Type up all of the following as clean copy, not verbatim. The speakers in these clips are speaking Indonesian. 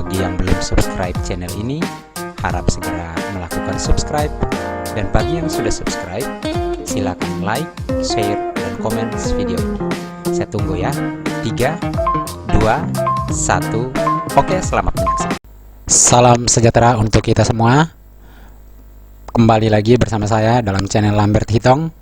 Bagi yang belum subscribe channel ini, harap segera melakukan subscribe. Dan bagi yang sudah subscribe, silakan like, share, dan komen video ini. Saya tunggu ya. 3, 2, 1. Oke, selamat menyaksikan. Salam sejahtera untuk kita semua. Kembali lagi bersama saya dalam channel Lambert Hitong.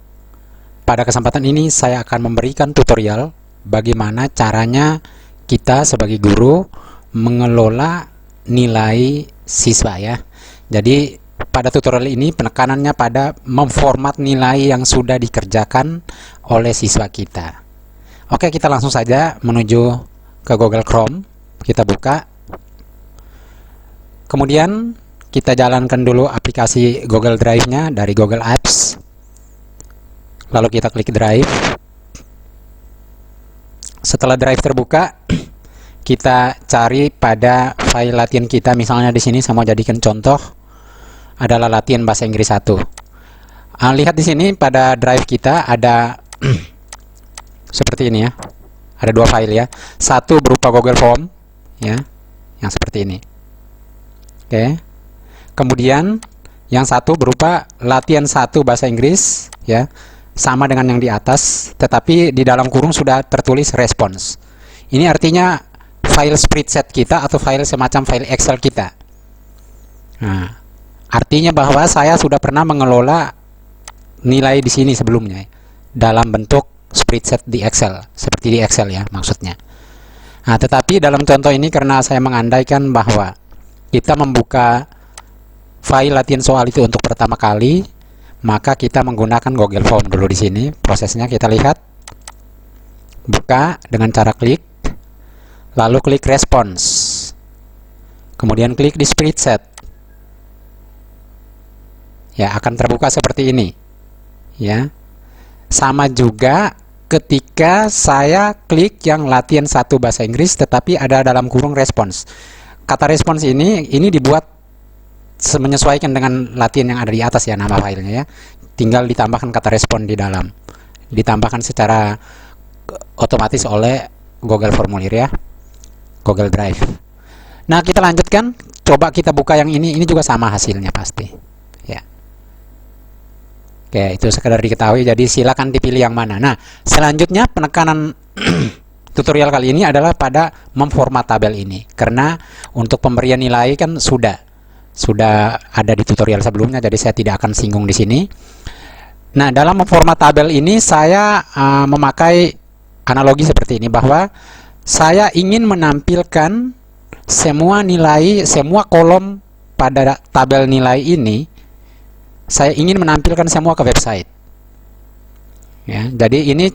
Pada kesempatan ini saya akan memberikan tutorial bagaimana caranya kita sebagai guru mengelola nilai siswa ya. Jadi pada tutorial ini penekanannya pada memformat nilai yang sudah dikerjakan oleh siswa kita. Oke, kita langsung saja menuju ke Google Chrome. Kita buka. Kemudian kita jalankan dulu aplikasi Google Drive-nya dari Google Apps. Lalu kita klik Drive. Setelah Drive terbuka, kita cari pada file latihan kita. Misalnya di sini saya mau jadikan contoh adalah latihan bahasa Inggris 1. Lihat di sini pada drive kita ada seperti ini ya. Ada dua file ya. Satu berupa Google Form ya, yang seperti ini. Oke. Kemudian yang satu berupa latihan 1 bahasa Inggris ya, sama dengan yang di atas, tetapi di dalam kurung sudah tertulis response. Ini artinya file spreadsheet kita atau file semacam file Excel kita. Nah, artinya bahwa saya sudah pernah mengelola nilai di sini sebelumnya dalam bentuk spreadsheet di Excel, seperti di Excel ya maksudnya. Nah, tetapi dalam contoh ini karena saya mengandaikan bahwa kita membuka file latihan soal itu untuk pertama kali, maka kita menggunakan Google Form dulu di sini. Prosesnya kita lihat. Buka dengan cara klik, lalu klik response, kemudian klik di spreadsheet ya, akan terbuka seperti ini ya. Sama juga ketika saya klik yang latihan 1 bahasa Inggris tetapi ada dalam kurung response. Kata response ini dibuat menyesuaikan dengan latihan yang ada di atas ya, nama filenya ya. Tinggal ditambahkan kata respon di dalam, ditambahkan secara otomatis oleh Google Formulir ya, Google Drive. Nah, kita lanjutkan. Coba kita buka yang ini juga sama hasilnya pasti ya. Oke, itu sekedar diketahui, jadi silakan dipilih yang mana. Nah, selanjutnya penekanan tutorial kali ini adalah pada memformat tabel ini, karena untuk pemberian nilai kan sudah ada di tutorial sebelumnya, jadi saya tidak akan singgung di sini. Nah, dalam memformat tabel ini saya memakai analogi seperti ini, bahwa saya ingin menampilkan semua nilai, semua kolom pada tabel nilai ini, saya ingin menampilkan semua ke website ya. Jadi ini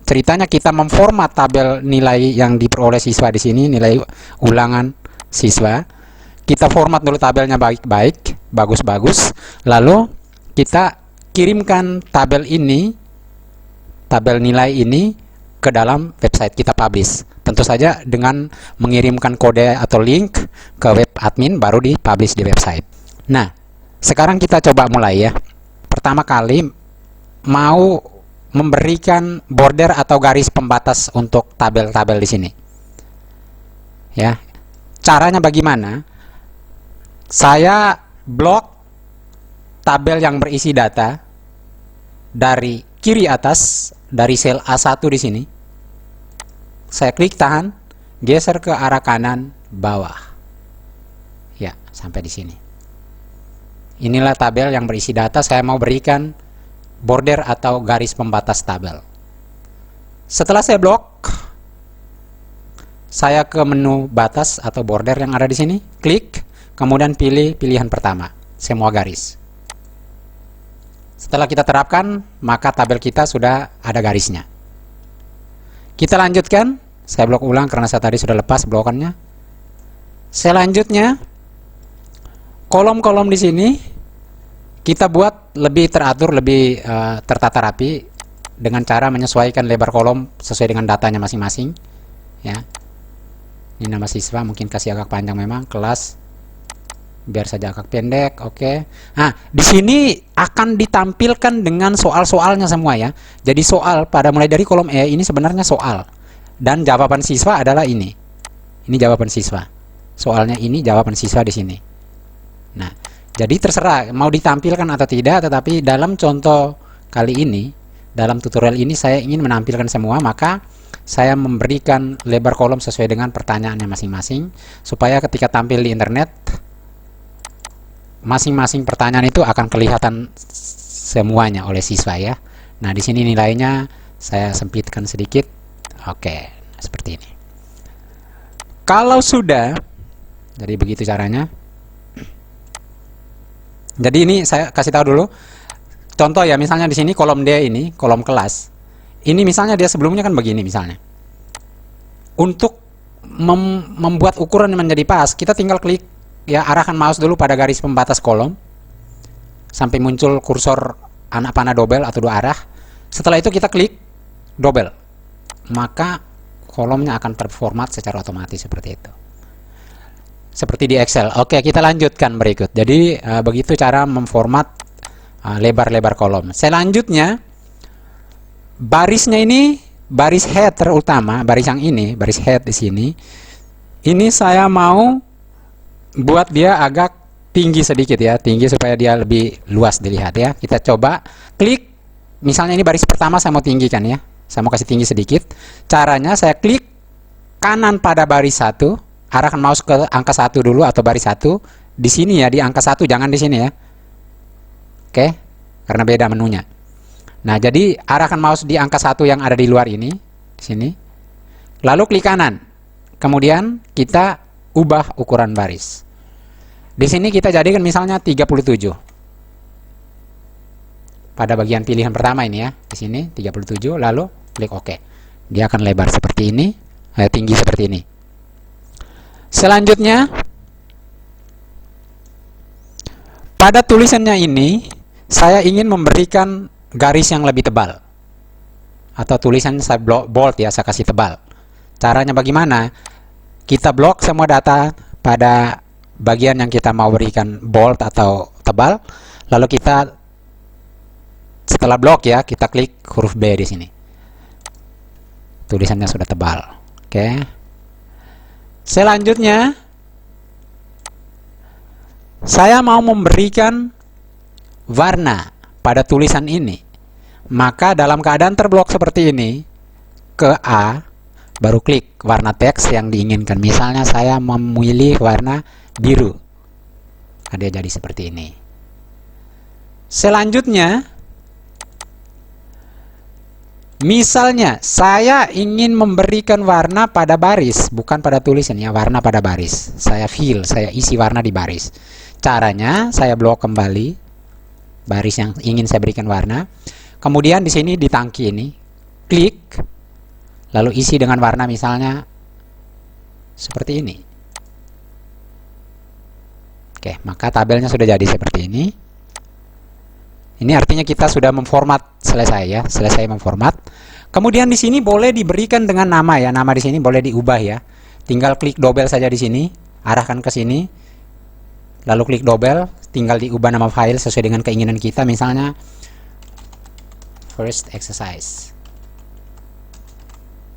ceritanya kita memformat tabel nilai yang diperoleh siswa di sini, nilai ulangan siswa. Kita format dulu tabelnya baik-baik, bagus-bagus, lalu kita kirimkan tabel ini, tabel nilai ini ke dalam website, kita publish. Tentu saja dengan mengirimkan kode atau link ke web admin, baru dipublish di website. Nah, sekarang kita coba mulai ya. Pertama kali mau memberikan border atau garis pembatas untuk tabel-tabel di sini. Ya. Caranya bagaimana? Saya blok tabel yang berisi data dari kiri atas, dari sel A1 di sini. Saya klik tahan, geser ke arah kanan bawah. Ya, sampai di sini. Inilah tabel yang berisi data, saya mau berikan border atau garis pembatas tabel. Setelah saya blok, saya ke menu batas atau border yang ada di sini, klik, kemudian pilih pilihan pertama, semua garis. Setelah kita terapkan, maka tabel kita sudah ada garisnya. Kita lanjutkan. Saya blok ulang karena saya tadi sudah lepas blokannya. Selanjutnya, kolom-kolom di sini kita buat lebih teratur, lebih tertata rapi dengan cara menyesuaikan lebar kolom sesuai dengan datanya masing-masing. Ya, ini nama siswa, mungkin kasih agak panjang memang, kelas biar saja agak pendek. Oke. Nah, di sini akan ditampilkan dengan soal-soalnya semua ya. Jadi soal pada mulai dari kolom E ini sebenarnya soal, dan jawaban siswa adalah ini. Ini jawaban siswa. soalnya ini, jawaban siswa di sini. Nah, jadi terserah mau ditampilkan atau tidak, tetapi dalam contoh kali ini, dalam tutorial ini saya ingin menampilkan semua, maka saya memberikan lebar kolom sesuai dengan pertanyaannya masing-masing, supaya ketika tampil di internet, masing-masing pertanyaan itu akan kelihatan semuanya oleh siswa ya. Nah, di sini nilainya saya sempitkan sedikit. Oke, seperti ini. Kalau sudah, jadi begitu caranya. Jadi ini saya kasih tahu dulu. Contoh ya, misalnya di sini kolom D ini, kolom kelas. Ini misalnya dia sebelumnya kan begini misalnya. Untuk membuat ukuran menjadi pas, kita tinggal klik ya, arahkan mouse dulu pada garis pembatas kolom sampai muncul kursor anak panah double atau dua arah. Setelah itu kita klik double, maka kolomnya akan terformat secara otomatis seperti itu, seperti di Excel. Oke, kita lanjutkan berikut. Jadi begitu cara memformat lebar-lebar kolom. Selanjutnya barisnya ini, baris head terutama, baris yang ini, baris head di sini. Ini saya mau buat dia agak tinggi sedikit ya, tinggi supaya dia lebih luas dilihat ya. Kita coba klik, misalnya ini baris pertama saya mau tinggikan ya, saya mau kasih tinggi sedikit. Caranya saya klik kanan pada baris 1, arahkan mouse ke angka 1 dulu atau baris 1 di sini ya, di angka 1, jangan di sini ya. Oke, karena beda menunya. Nah, jadi arahkan mouse di angka 1 yang ada di luar ini, di sini. Lalu klik kanan. Kemudian kita ubah ukuran baris. Di sini kita jadikan misalnya 37. Pada bagian pilihan pertama ini ya, di sini 37, lalu klik OK. Dia akan lebar seperti ini, tinggi seperti ini. Selanjutnya, pada tulisannya ini saya ingin memberikan garis yang lebih tebal, atau tulisan saya bold ya, saya kasih tebal. Caranya bagaimana? Kita blok semua data pada bagian yang kita mau berikan bold atau tebal, lalu kita setelah blok ya, kita klik huruf B di sini. Tulisannya sudah tebal. Oke. Selanjutnya saya mau memberikan warna pada tulisan ini. Maka dalam keadaan terblok seperti ini, ke A, baru klik warna teks yang diinginkan. Misalnya saya memilih warna biru. Dia jadi seperti ini. Selanjutnya, misalnya saya ingin memberikan warna pada baris, bukan pada tulisan ya, warna pada baris. Saya fill, saya isi warna di baris. Caranya saya blok kembali baris yang ingin saya berikan warna. Kemudian di sini di tangki ini, klik, lalu isi dengan warna misalnya seperti ini. Oke, maka tabelnya sudah jadi seperti ini. Ini artinya kita sudah memformat, selesai ya, selesai memformat. Kemudian di sini boleh diberikan dengan nama ya, nama di sini boleh diubah ya. Tinggal klik double saja di sini, arahkan ke sini, lalu klik double, tinggal diubah nama file sesuai dengan keinginan kita, misalnya first exercise.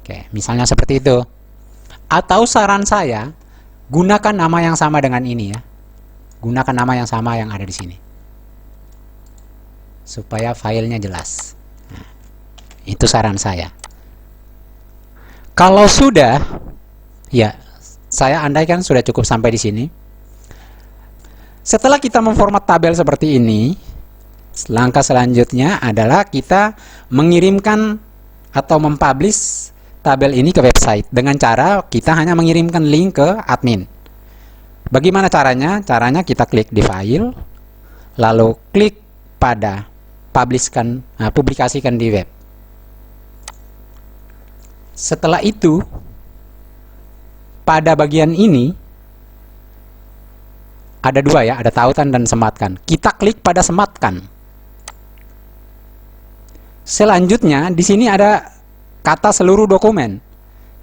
Oke, misalnya seperti itu. Atau saran saya, gunakan nama yang sama dengan ini ya. Gunakan nama yang sama yang ada di sini, supaya filenya jelas. Nah, itu saran saya. Kalau sudah, ya, saya andaikan sudah cukup sampai di sini. Setelah kita memformat tabel seperti ini, langkah selanjutnya adalah kita mengirimkan atau mempublish tabel ini ke website dengan cara kita hanya mengirimkan link ke admin. Bagaimana caranya? Caranya kita klik di file, lalu klik pada publikasikan di web. Setelah itu, pada bagian ini ada dua ya, ada tautan dan sematkan. Kita klik pada sematkan. Selanjutnya di sini ada kata seluruh dokumen.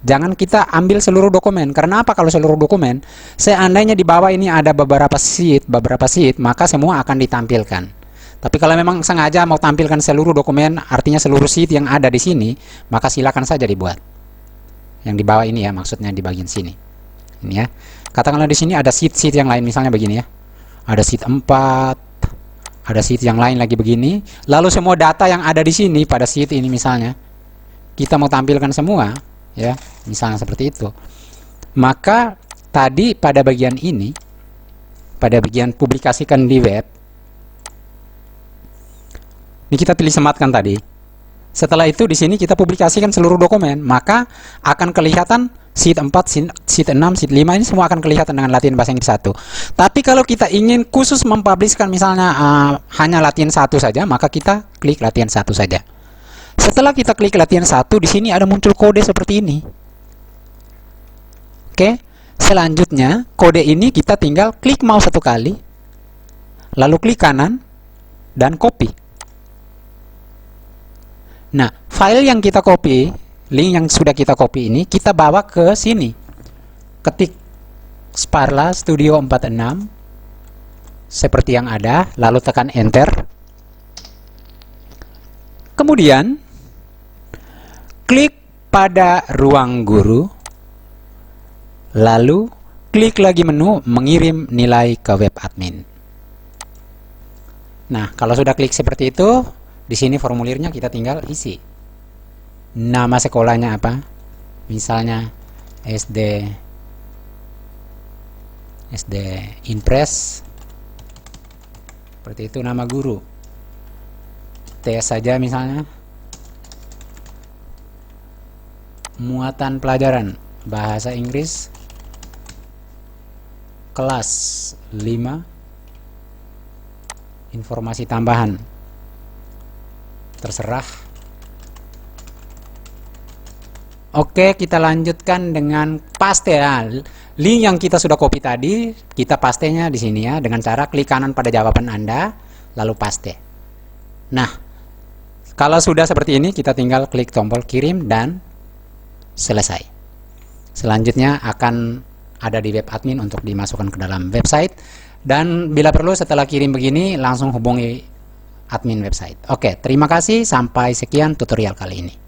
Jangan kita ambil seluruh dokumen. Karena apa kalau seluruh dokumen? Seandainya di bawah ini ada beberapa sheet, maka semua akan ditampilkan. Tapi kalau memang sengaja mau tampilkan seluruh dokumen, artinya seluruh sheet yang ada di sini, maka silakan saja dibuat. Yang di bawah ini ya, maksudnya di bagian sini. Ini ya. Katakanlah di sini ada sheet-sheet yang lain, misalnya begini ya. Ada sheet 4, ada sheet yang lain lagi begini. Lalu semua data yang ada di sini pada sheet ini misalnya, kita mau tampilkan semua, ya, misalnya seperti itu. Maka tadi pada bagian ini, pada bagian publikasikan di web, ini kita pilih sematkan tadi. Setelah itu di sini kita publikasikan seluruh dokumen, maka akan kelihatan sheet 4, sheet 6, sheet 5 ini semua akan kelihatan dengan latihan bahasa Inggris 1. Tapi kalau kita ingin khusus mempublishkan misalnya hanya latihan 1 saja, maka kita klik latihan 1 saja. Setelah kita klik latihan 1, di sini ada muncul kode seperti ini. Oke, selanjutnya kode ini kita tinggal klik mouse 1 kali, lalu klik kanan dan copy. Nah, file yang kita copy, link yang sudah kita copy ini, kita bawa ke sini. Ketik Sparla Studio 46 seperti yang ada, lalu tekan enter. Kemudian klik pada ruang guru, lalu klik lagi menu mengirim nilai ke web admin. Nah, kalau sudah klik seperti itu, di sini formulirnya kita tinggal isi. Nama sekolahnya apa? Misalnya SD Impres. Seperti itu nama guru. Tes saja misalnya. Muatan pelajaran bahasa Inggris kelas 5. Informasi tambahan terserah. Oke, kita lanjutkan dengan paste ya. Link yang kita sudah copy tadi, kita pastenya di sini ya, dengan cara klik kanan pada jawaban Anda, lalu paste. Nah, kalau sudah seperti ini, kita tinggal klik tombol kirim dan selesai. Selanjutnya akan ada di web admin untuk dimasukkan ke dalam website, dan bila perlu setelah kirim begini langsung hubungi admin website. Oke, terima kasih. Sampai sekian tutorial kali ini.